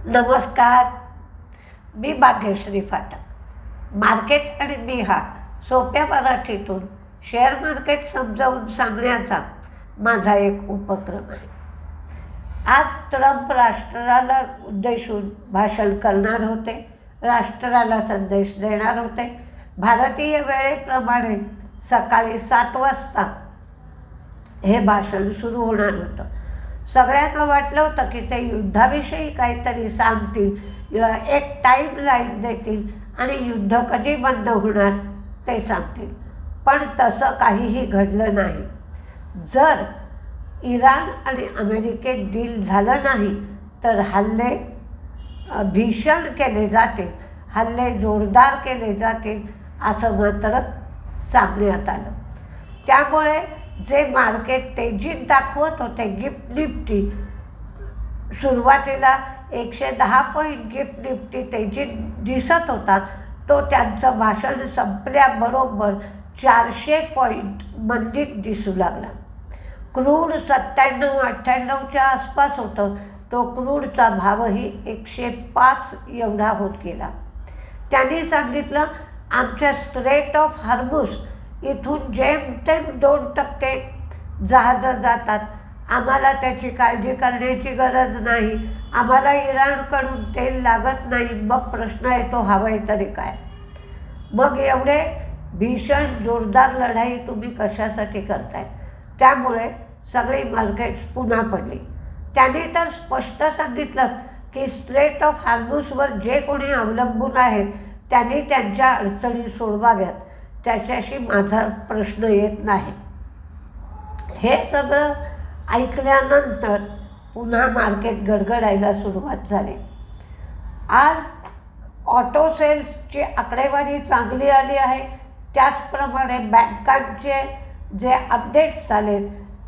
नमस्कार. मी भाग्यश्री फाटक. मार्केट आणि मी हा सोप्या मराठीतून शेअर मार्केट समजावून सांगण्याचा माझा एक उपक्रम आहे. आज ट्रम्प राष्ट्राला उद्देशून भाषण करणार होते, राष्ट्राला संदेश देणार होते. भारतीय वेळेप्रमाणे सकाळी 7 वाजता हे भाषण सुरू होणार होतं. सगळ्यांना वाटलं होतं की ते युद्धाविषयी काहीतरी सांगतील, एक टाईम लाईन देतील आणि युद्ध कधी बंद होणार ते सांगतील. पण तसं काहीही घडलं नाही. जर इराण आणि अमेरिकेत डील झालं नाही तर हल्ले भीषण केले जातील, हल्ले जोरदार केले जातील असं मात्र सांगण्यात आलं. त्यामुळे जे मार्केट तेजीत दाखवत होते, गिफ्ट निफ्टी सुरुवातीला 110 पॉईंट गिफ्ट निफ्टी तेजीत दिसत होता, तो त्यांचं भाषण संपल्याबरोबर 400 पॉईंट मंदीत दिसू लागला. क्रूड 97-98च्या आसपास होतं. तो क्रूडचा भावही 105 एवढा होत गेला. त्यांनी सांगितलं, आमच्या स्ट्रेट ऑफ हॉर्मुझ इथून जेमतेम 2% जहाजं जातात. आम्हाला त्याची काळजी करण्याची गरज नाही. आम्हाला इराणकडून तेल लागत नाही. मग प्रश्न येतो, हवंय तरी काय? मग एवढे भीषण जोरदार लढाई तुम्ही कशासाठी करताय? त्यामुळे सगळी मार्केट्स पुन्हा पडली. त्यांनी तर स्पष्ट सांगितलं की स्ट्रेट ऑफ हॉर्मुझवर जे कोणी अवलंबून आहेत त्यांनी त्यांच्या अडचणी सोडवाव्यात, त्याच्याशी माझा प्रश्न येत नाही. हे सगळं ऐकल्यानंतर पुन्हा मार्केट गडगडायला सुरुवात झाली. आज ऑटो सेल्सची आकडेवारी चांगली आली आहे. त्याचप्रमाणे बँकांचे जे अपडेट्स आले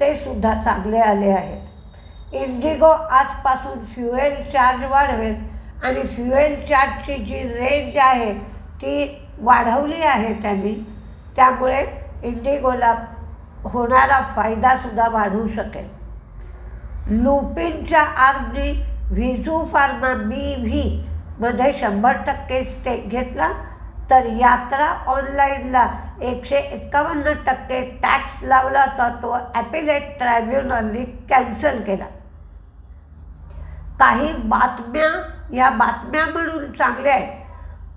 ते सुद्धा चांगले आले आहेत. इंडिगो आजपासून फ्युएल चार्ज वाढवेल आणि फ्युएल चार्जची जी रेंज आहे ती वाढवली आहे त्यांनी. त्यामुळे इंडिगोला होणारा फायदासुद्धा वाढू शकेल. लुपिनच्या आर्मनी व्हिजू फार्मा BV मध्ये 100% स्टेक घेतला, तर यात्रा ऑनलाईनला 151% टॅक्स लावला होता. तो ॲपिलेट ट्रायब्युनलनी कॅन्सल केला. काही बातम्या या बातम्या म्हणून चांगल्या आहेत,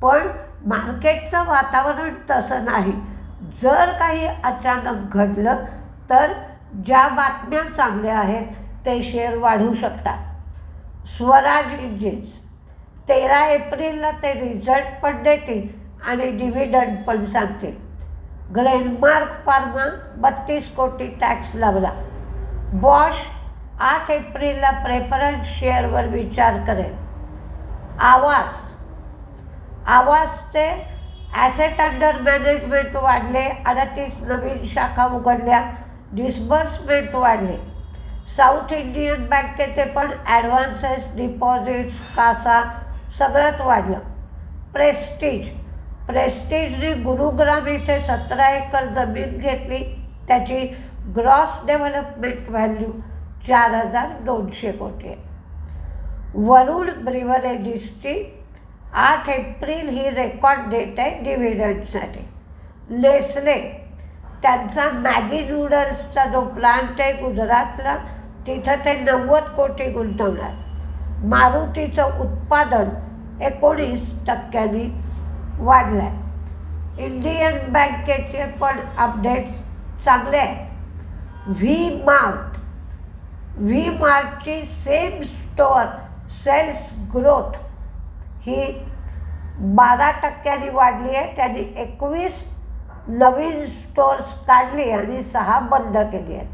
पण मार्केटचं वातावरण तसं नाही. जर काही अचानक घडलं तर ज्या बातम्या चांगल्या आहेत ते शेअर वाढू शकतात. स्वराज इंजिन्स 13 एप्रिलला ते रिझल्ट पण देतील आणि डिव्हिडंड पण सांगतील. ग्लेनमार्क फार्मा 32 कोटी टॅक्स लावला. बॉश 8 एप्रिलला प्रेफरन्स शेअरवर विचार करेल. आवासचे ॲसेट अंडर मॅनेजमेंट वाढले, 38 नवीन शाखा उघडल्या, डिस्बर्समेंट वाढले. साऊथ इंडियन बँकेचे पण ॲडव्हान्सेस, डिपॉझिट्स, कासा सगळंच वाढलं. प्रेस्टिजने गुरुग्राम इथे 17 एकर जमीन घेतली. त्याची ग्रॉस डेव्हलपमेंट व्हॅल्यू 4200 कोटी आहे. वरुण ब्रिव्हरेजेसची 8 एप्रिल ही रेकॉर्ड डेट आहे डिव्हिडंडसाठी. नेस्ले त्यांचा मॅगी नूडल्सचा जो प्लांट आहे गुजरातला, तिथं ते 90 कोटी गुंतवणार. मारुतीचं उत्पादन 19% वाढलं आहे. इंडियन बँकेचे पण अपडेट्स चांगले आहेत. व्ही मार्टची सेम स्टोअर सेल्स ग्रोथ ही 12% वाढली आहे. त्यांनी 21 नवीन स्टोअर्स काढली आणि 6 बंद केली आहेत.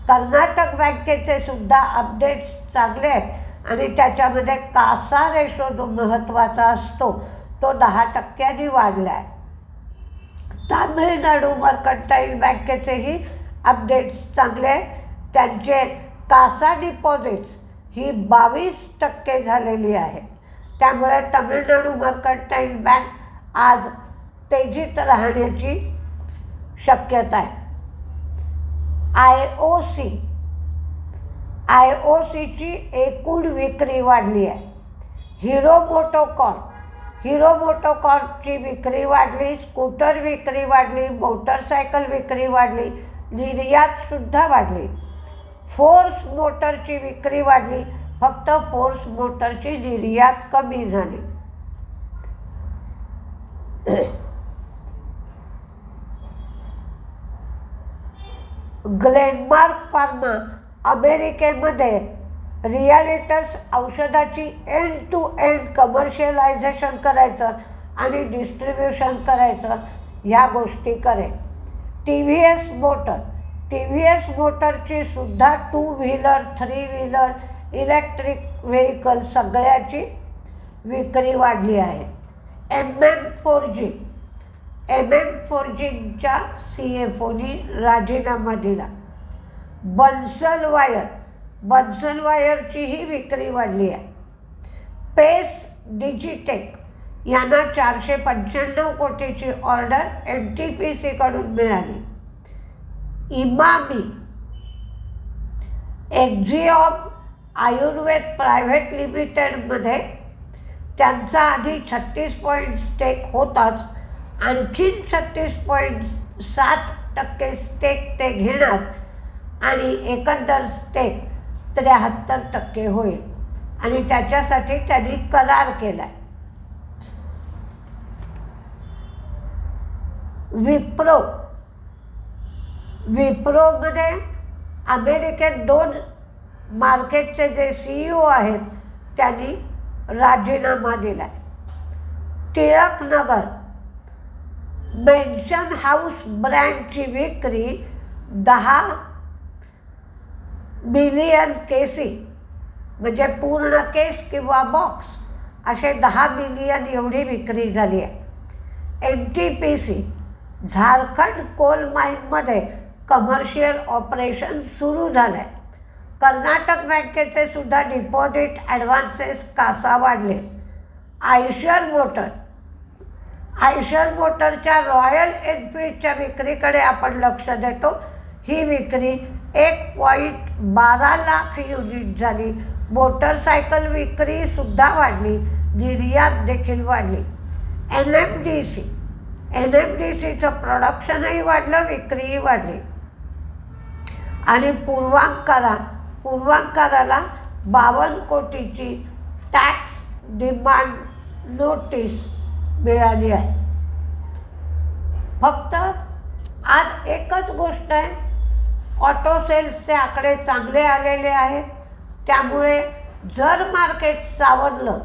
कर्नाटक बँकेचे सुद्धा अपडेट्स चांगले आहेत आणि त्याच्यामध्ये कासा रेशो जो महत्त्वाचा असतो तो 10% वाढला आहे. तामिळनाडू मर्कंटाईल बँकेचेही अपडेट्स चांगले आहेत. त्यांचे कासा डिपॉझिट्स ही 22% झालेली आहे. त्यामुळे तामिळनाडू मर्कंटाईल बँक आज तेजीत राहण्याची शक्यता आहे. IOCची एकूण विक्री वाढली आहे. हिरो मोटोकॉर्पची विक्री वाढली, स्कूटर विक्री वाढली, मोटरसायकल विक्री वाढली, निर्यातसुद्धा वाढली. फोर्स मोटरची विक्री वाढली, फक्त फोर्स मोटरची निर्यात कमी झाली. ग्लेनमार्क फार्मा अमेरिकेमध्ये रियालिटर्स औषधाची एंड टू एंड कमर्शियलायझेशन करायचं आणि डिस्ट्रीब्युशन करायचं ह्या गोष्टी करेल. टी व्ही एस मोटरची सुद्धा 2 व्हीलर 3 व्हीलर इलेक्ट्रिक व्हेकल सगळ्याची विक्री वाढली आहे. MM4Gच्या CFOनी राजीनामा दिला. बन्सल वायरचीही विक्री वाढली आहे. पेस डिजिटेक यांना 495 कोटीची ऑर्डर NTPCकडून मिळाली. इमामी एक्झिओम आयुर्वेद प्रायव्हेट लिमिटेडमध्ये त्यांचा आधी 36% स्टेक होताच आणखीन 36.7% स्टेक ते घेणार आणि एकंदर स्टेक 73% होईल आणि त्याच्यासाठी त्यांनी करार केला. विप्रोमध्ये अमेरिकेत 2 मार्केटचे जे CEO आहेत त्यांनी राजीनामा दिला. टिळकनगर मेन्शन हाऊस ब्रँडची विक्री 10 मिलियन केसी म्हणजे पूर्ण केस किंवा बॉक्स असे 10 मिलियन एवढी विक्री झाली आहे. NTPC झारखंड कोल माईनमध्ये कमर्शियल ऑपरेशन सुरू झालं आहे. कर्नाटक बँकेचे सुद्धा डिपॉझिट ॲडव्हान्सेस कासा वाढले. आयशर मोटरच्या रॉयल एनफील्डच्या विक्रीकडे आपण लक्ष देतो. ही विक्री 1.12 लाख युनिट झाली. मोटरसायकल विक्रीसुद्धा वाढली, निर्यात देखील वाढली. NMDCचं प्रोडक्शनही वाढलं, विक्रीही वाढली. आणि पूर्वांकाराला 52 कोटीची टॅक्स डिमांड नोटीस मिळाली आहे. फक्त आज एकच गोष्ट आहे, ऑटो सेल्सचे आकडे चांगले आलेले आहेत. त्यामुळे जर मार्केट सावरलं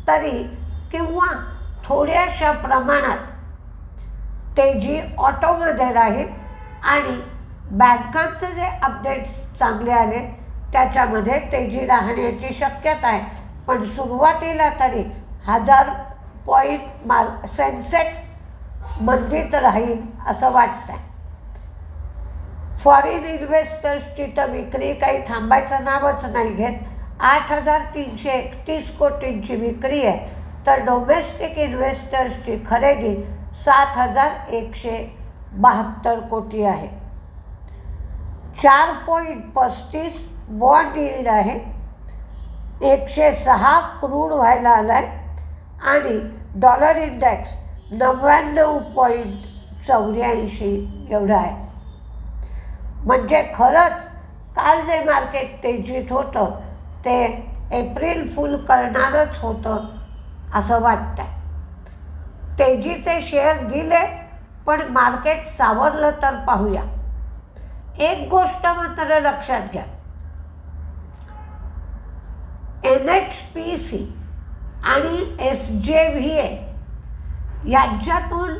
तरी किंवा थोड्याशा प्रमाणात तेजी ऑटोमध्ये राहील आणि बँकांचे जे अपडेट्स चांगले आले त्याच्यामध्ये तेजी राहण्याची शक्यता आहे. पण सुरुवातीला तरी 1000 पॉईंट सेन्सेक्स मंदीत राहील असं वाटतं आहे. फॉरेन इन्व्हेस्टर्सची तर विक्री काही थांबायचं नावच नाही घेत. 8,331 कोटींची विक्री आहे, तर डोमेस्टिक इन्व्हेस्टर्सची खरेदी 7,172 कोटी आहे. 4.35 बॉन्ड यील्ड आहे. 106 क्रूड व्हायला आला आहे आणि डॉलर इंडेक्स 99.84 एवढं आहे. म्हणजे खरंच काल जे मार्केट तेजीत होतं ते एप्रिल फुल करणारच होतं असं वाटतं. तेजीचे शेअर दिले पण मार्केट सावरलं तर पाहूया. एक गोष्ट मात्र लक्षात घ्या, NHPC आणि SJVN यांच्यातून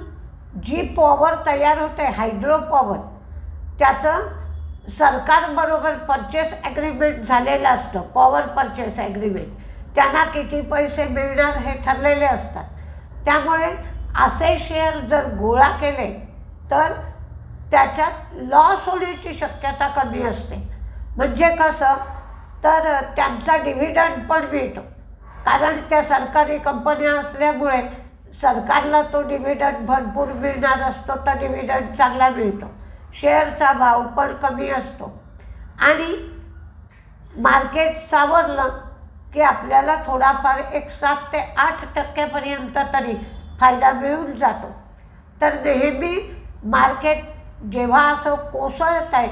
जी पॉवर तयार होते हायड्रो पॉवर, त्याचं सरकारबरोबर परचेस ॲग्रीमेंट झालेलं असतं. पॉवर परचेस ॲग्रीमेंट, त्यांना किती पैसे मिळणार हे ठरलेले असतात. त्यामुळे असे शेअर जर गोळा केले तर त्याच्यात लॉस होण्याची शक्यता कमी असते. म्हणजे कसं, तर त्यांचा डिव्हिडंड पण मिळतो, कारण त्या सरकारी कंपन्या असल्यामुळे सरकारला तो डिव्हिडंड भरपूर मिळणार असतो, तर डिव्हिडंड चांगला मिळतो. शेअरचा भाव पण कमी असतो आणि मार्केट सावरलं की आपल्याला थोडाफार एक 7 ते 8% तरी फायदा मिळून जातो. तर नेहमी मार्केट जेव्हा असं कोसळत आहे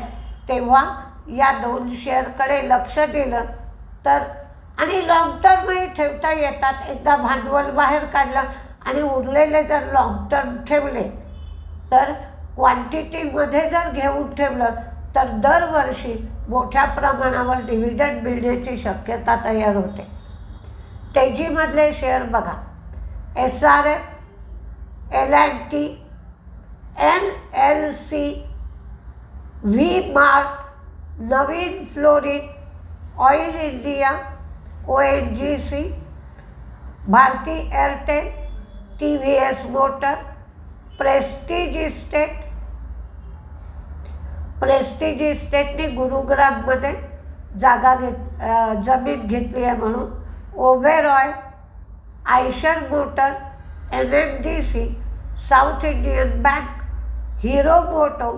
तेव्हा या 2 शेअरकडे लक्ष दिलं तर, आणि लॉंग टर्मही ठेवता येतात. एकदा भांडवल बाहेर काढलं आणि उरलेले जर लॉंग टर्म ठेवले तर क्वांटिटीमध्ये जर घेऊन ठेवलं तर दरवर्षी मोठ्या प्रमाणावर डिव्हिडंड मिळण्याची शक्यता तयार होते. तेजीमधले शेअर बघा, SRF, L&T, NLC, V-Mart, Navin Fluorine, Oil India, ONGC, Bharti Airtel, TVS Motor, Prestige इस्टेटने गुरुग्राममध्ये जमीन घेतली आहे म्हणून, Oberoi, Eicher Motor, NMDC, South Indian Bank, Hero Moto,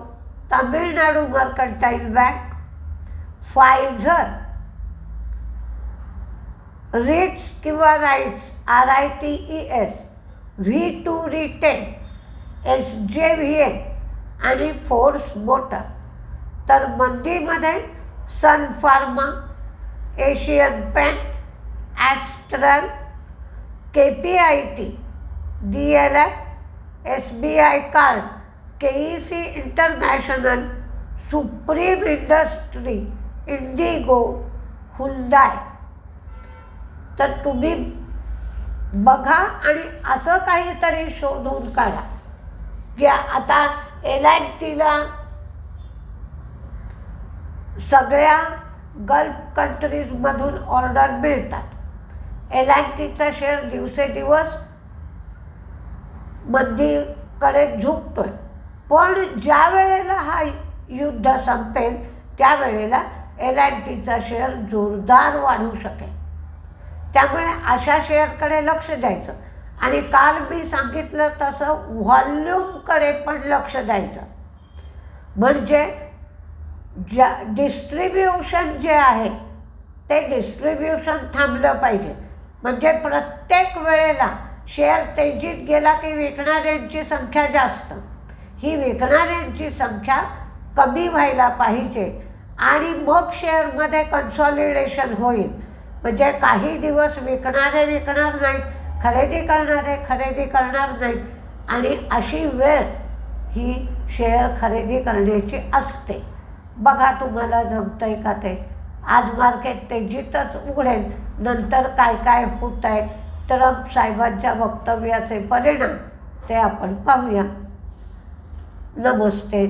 Tamil Nadu Mercantile Bank, Pfizer, RITES किंवा RITES RITES, V2 Retail, SJVN आणि फोर्स मोटर. तर मंदीमध्ये Sun Pharma, Asian Paint, Astral, KPIT, DLF, SBI Card, KEC International, Supreme Industry, IndiGo, Hyundai. तर तुम्ही बघा आणि असं काहीतरी शोधून काढा की आता L&Tला सगळ्या गल्फ कंट्रीजमधून ऑर्डर मिळतात. L&Tचा शेअर दिवसेदिवस मंदीकडे झुकतोय, पण ज्या वेळेला हा युद्ध संपेल त्यावेळेला L&Tचा शेअर जोरदार वाढू शकेल. त्यामुळे अशा शेअरकडे लक्ष द्यायचं. आणि काल मी सांगितलं तसं व्हॉल्यूमकडे पण लक्ष द्यायचं. म्हणजे डिस्ट्रीब्युशन जे आहे ते डिस्ट्रीब्युशन थांबलं पाहिजे. म्हणजे प्रत्येक वेळेला शेअर तेजीत गेला की विकणाऱ्यांची संख्या जास्त, ही विकणाऱ्यांची संख्या कमी व्हायला पाहिजे आणि मग शेअरमध्ये कन्सॉलिडेशन होईल. म्हणजे काही दिवस विकणारे विकणार नाहीत, खरेदी करणारे खरेदी करणार नाहीत, आणि अशी वेळ ही शेअर खरेदी करण्याची असते. बघा तुम्हाला जमतं आहे का ते. आज मार्केट तेजीतच उघडेल, नंतर काय काय होत आहे ट्रम्प साहेबांच्या वक्तव्याचे परिणाम ते आपण पाहूया. नमस्ते.